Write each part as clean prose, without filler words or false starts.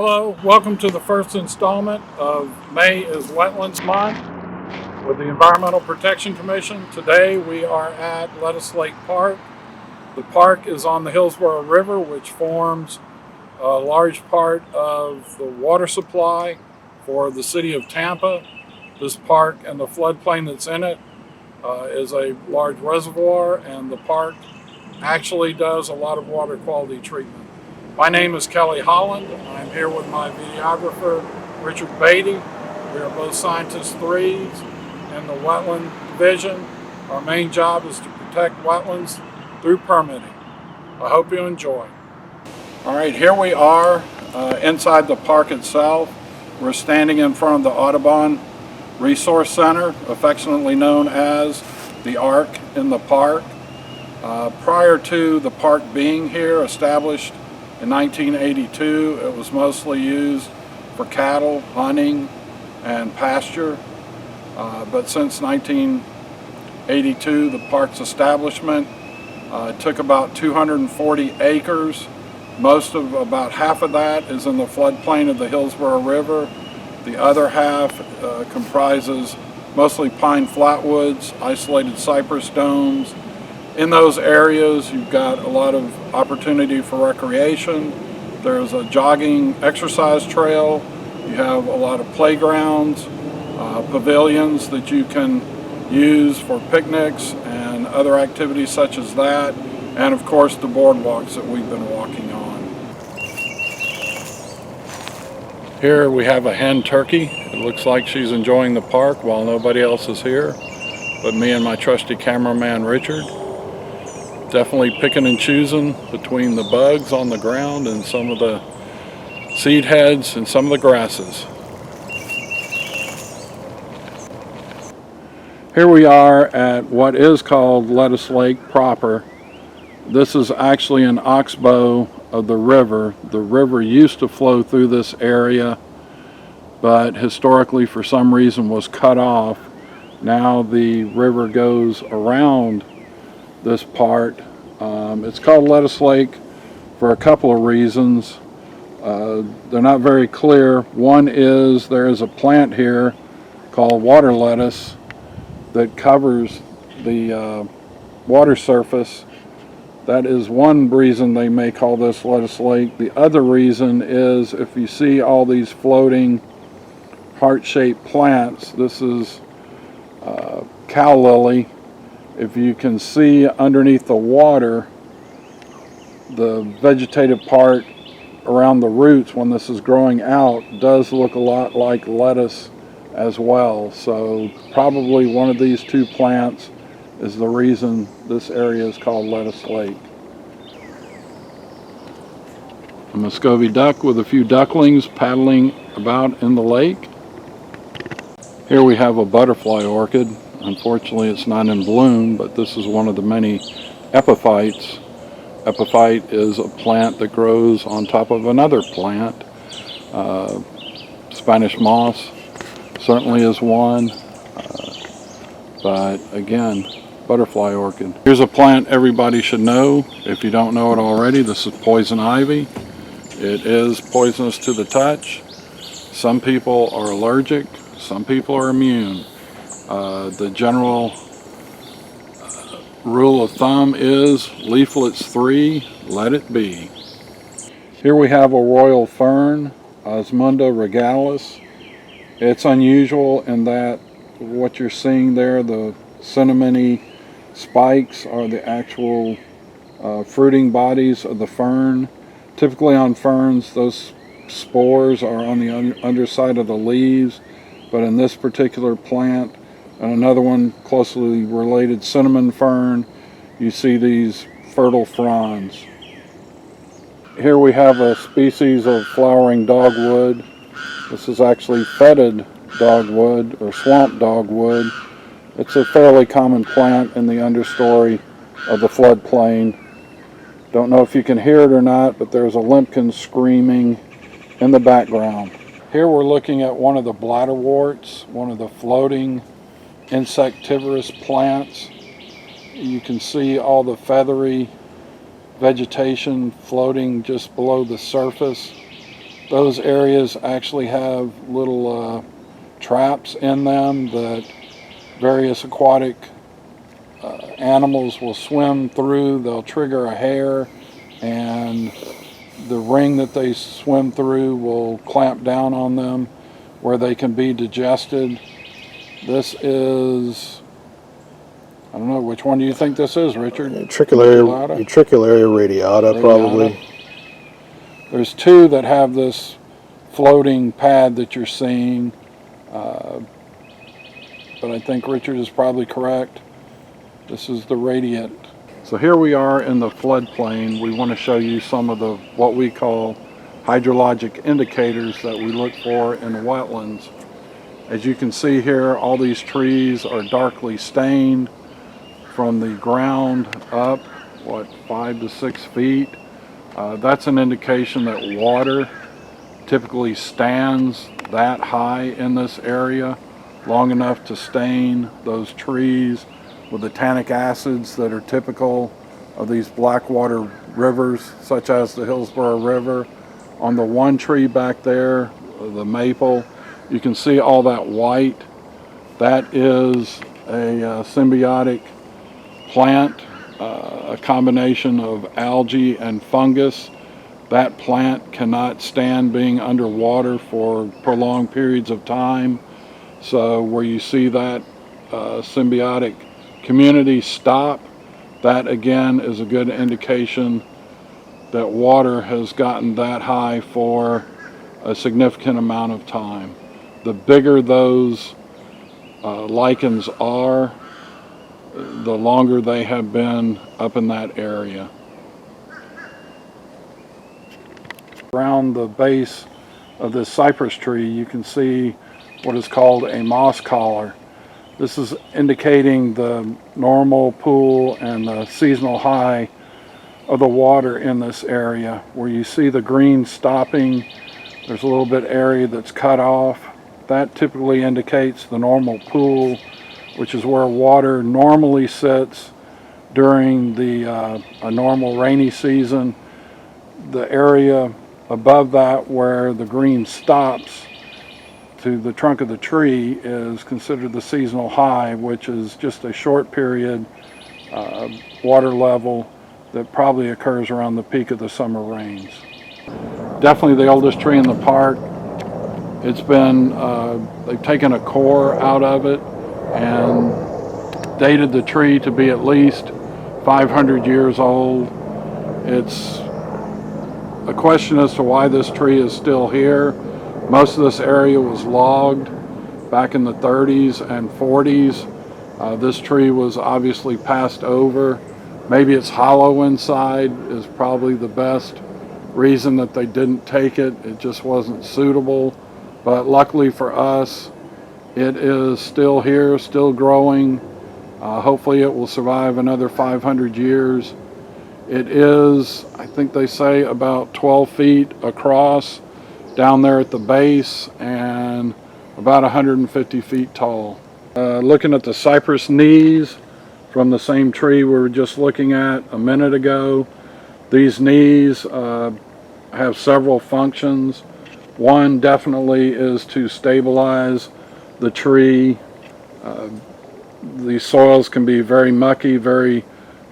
Hello, welcome to the first installment of May is Wetlands Month with the Environmental Protection Commission. Today we are at Lettuce Lake Park. The park is on the Hillsborough River, which forms a large part of the water supply for the city of Tampa. This park and the floodplain that's in it is a large reservoir, and the park actually does a lot of water quality treatment. My name is Kelly Holland. I'm here with my videographer, Richard Batty. We are both Scientist 3s in the Wetland Division. Our main job is to protect wetlands through permitting. I hope you enjoy. All right, here we are inside the park itself. We're standing in front of the Audubon Resource Center, affectionately known as the Ark in the park. Prior to the park being here, established in 1982, it was mostly used for cattle, hunting, and pasture. But since 1982, the park's establishment took about 240 acres. About half of that is in the floodplain of the Hillsborough River. The other half comprises mostly pine flatwoods, isolated cypress domes. In those areas, you've got a lot of opportunity for recreation. There's a jogging exercise trail. You have a lot of playgrounds, pavilions that you can use for picnics and other activities such as that. And of course, the boardwalks that we've been walking on. Here we have a hen turkey. It looks like she's enjoying the park while nobody else is here, but me and my trusty cameraman, Richard. Definitely picking and choosing between the bugs on the ground and some of the seed heads and some of the grasses. Here we are at what is called Lettuce Lake proper. This is actually an oxbow of the river. The river used to flow through this area, but historically for some reason was cut off. Now the river goes around this part. It's called Lettuce Lake for a couple of reasons. They're not very clear. One is there is a plant here called water lettuce that covers the water surface. That is one reason they may call this Lettuce Lake. The other reason is if you see all these floating heart-shaped plants, this is cow lily. If you can see underneath the water, the vegetative part around the roots when this is growing out does look a lot like lettuce as well. So probably one of these two plants is the reason this area is called Lettuce Lake. A Muscovy duck with a few ducklings paddling about in the lake. Here we have a butterfly orchid. Unfortunately, it's not in bloom, but this is one of the many epiphytes. Epiphyte is a plant that grows on top of another plant. Spanish moss certainly is one, but again, butterfly orchid. Here's a plant everybody should know. If you don't know it already, this is poison ivy. It is poisonous to the touch. Some people are allergic, some people are immune. The general rule of thumb is leaflets 3, let it be. Here we have a royal fern, Osmunda regalis. It's unusual in that what you're seeing there, the cinnamony spikes, are the actual fruiting bodies of the fern. Typically on ferns, those spores are on the underside of the leaves, but in this particular plant and another one closely related, cinnamon fern, you see these fertile fronds. Here we have a species of flowering dogwood. This is actually fetid dogwood or swamp dogwood. It's a fairly common plant in the understory of the floodplain. Don't know if you can hear it or not, but there's a limpkin screaming in the background. Here we're looking at one of the bladderworts, one of the floating insectivorous plants. You can see all the feathery vegetation floating just below the surface. Those areas actually have little traps in them that various aquatic animals will swim through. They'll trigger a hair, and the ring that they swim through will clamp down on them where they can be digested. This is, I don't know, which one do you think this is, Richard? Utricularia radiata, probably. There's two that have this floating pad that you're seeing, but I think Richard is probably correct. This is the radiate. So here we are in the floodplain. We want to show you some of the what we call hydrologic indicators that we look for in the wetlands. As you can see here, all these trees are darkly stained from the ground up, 5 to 6 feet. That's an indication that water typically stands that high in this area, long enough to stain those trees with the tannic acids that are typical of these blackwater rivers, such as the Hillsborough River. On the one tree back there, the maple, you can see all that white. That is a symbiotic plant, a combination of algae and fungus. That plant cannot stand being underwater for prolonged periods of time. So where you see that symbiotic community stop, that again is a good indication that water has gotten that high for a significant amount of time. The bigger those lichens are, the longer they have been up in that area. Around the base of this cypress tree, you can see what is called a moss collar. This is indicating the normal pool and the seasonal high of the water in this area. Where you see the green stopping, there's a little bit area that's cut off. That typically indicates the normal pool, which is where water normally sits during a normal rainy season. The area above that where the green stops to the trunk of the tree is considered the seasonal high, which is just a short period water level that probably occurs around the peak of the summer rains. Definitely the oldest tree in the park. It's been, they've taken a core out of it and dated the tree to be at least 500 years old. It's a question as to why this tree is still here. Most of this area was logged back in the 30s and 40s. This tree was obviously passed over. Maybe it's hollow inside is probably the best reason that they didn't take it. It just wasn't suitable. But luckily for us, it is still here, still growing. Hopefully it will survive another 500 years. It is, I think they say, about 12 feet across down there at the base and about 150 feet tall. Looking at the cypress knees from the same tree we were just looking at a minute ago, these knees have several functions. One definitely is to stabilize the tree. These soils can be very mucky, very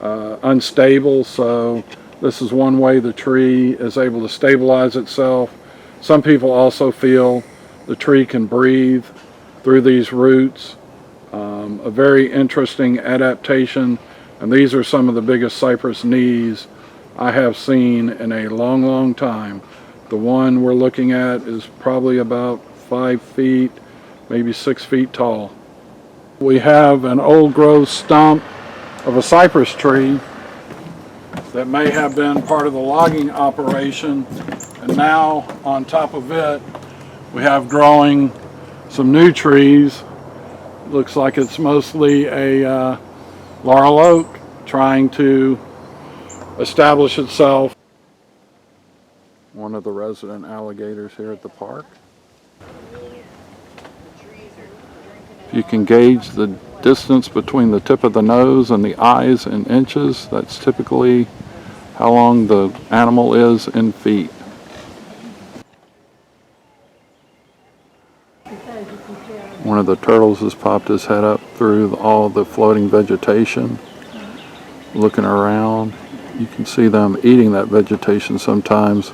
unstable, so this is one way the tree is able to stabilize itself. Some people also feel the tree can breathe through these roots. A very interesting adaptation, and these are some of the biggest cypress knees I have seen in a long time. The one we're looking at is probably about 5 feet, maybe 6 feet tall. We have an old growth stump of a cypress tree that may have been part of the logging operation, and now on top of it we have growing some new trees. Looks like it's mostly a laurel oak trying to establish itself. One of the resident alligators here at the park. If you can gauge the distance between the tip of the nose and the eyes in inches, that's typically how long the animal is in feet. One of the turtles has popped his head up through all the floating vegetation, looking around. You can see them eating that vegetation sometimes,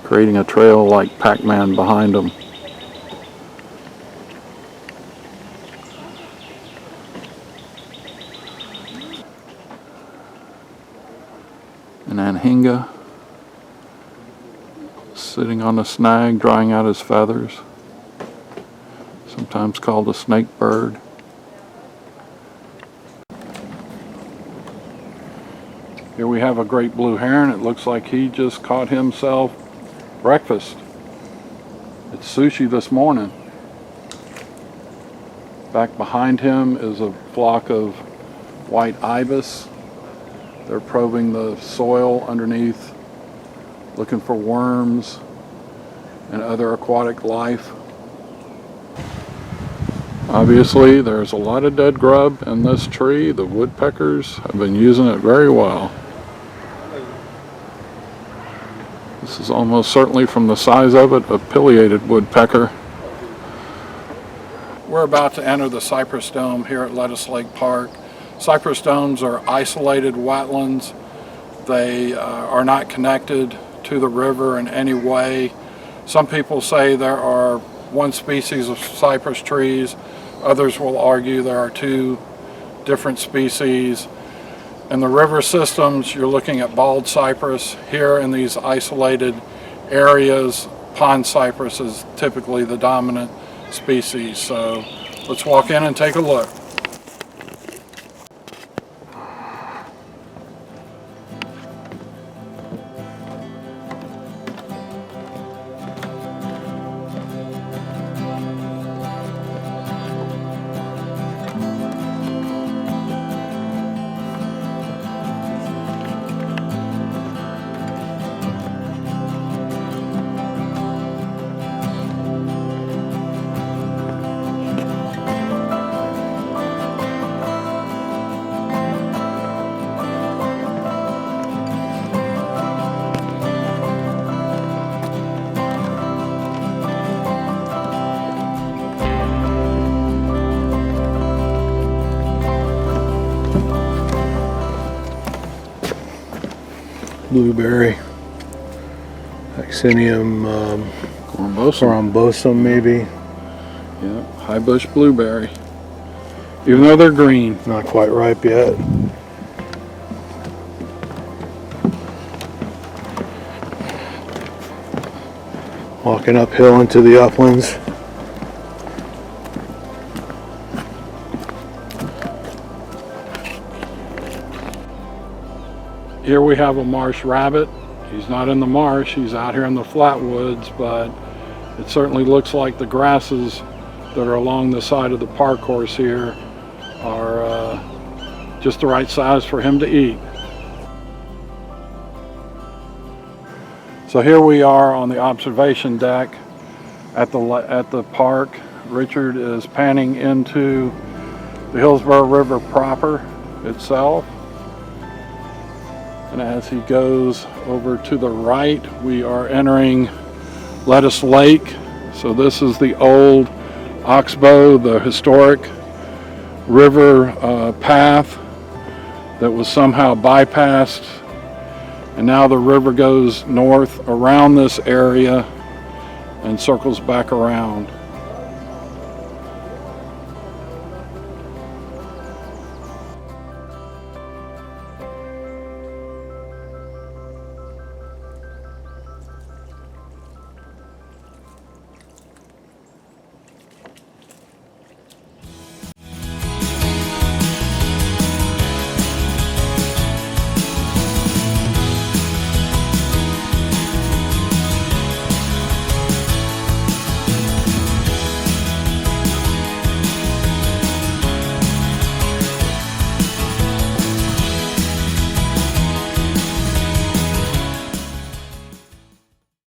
creating a trail like Pac-Man behind them. An anhinga sitting on a snag, drying out his feathers, sometimes called a snake bird. Here we have a great blue heron. It looks like he just caught himself breakfast. It's sushi this morning. Back behind him is a flock of white ibis. They're probing the soil underneath, looking for worms and other aquatic life. Obviously, there's a lot of dead grub in this tree. The woodpeckers have been using it very well. This is almost certainly, from the size of it, a pileated woodpecker. We're about to enter the cypress dome here at Lettuce Lake Park. Cypress domes are isolated wetlands. They are not connected to the river in any way. Some people say there are one species of cypress trees. Others will argue there are 2 different species. In the river systems, you're looking at bald cypress. Here in these isolated areas, pond cypress is typically the dominant species. So let's walk in and take a look. Blueberry, Vaccinium corymbosum maybe. Yeah, high bush blueberry. Even though they're green. Not quite ripe yet. Walking uphill into the uplands. Here we have a marsh rabbit. He's not in the marsh, he's out here in the flatwoods, but it certainly looks like the grasses that are along the side of the park course here are just the right size for him to eat. So here we are on the observation deck at the park. Richard is panning into the Hillsborough River proper itself. And as he goes over to the right, we are entering Lettuce Lake. So this is the old oxbow, the historic river path that was somehow bypassed. And now the river goes north around this area and circles back around.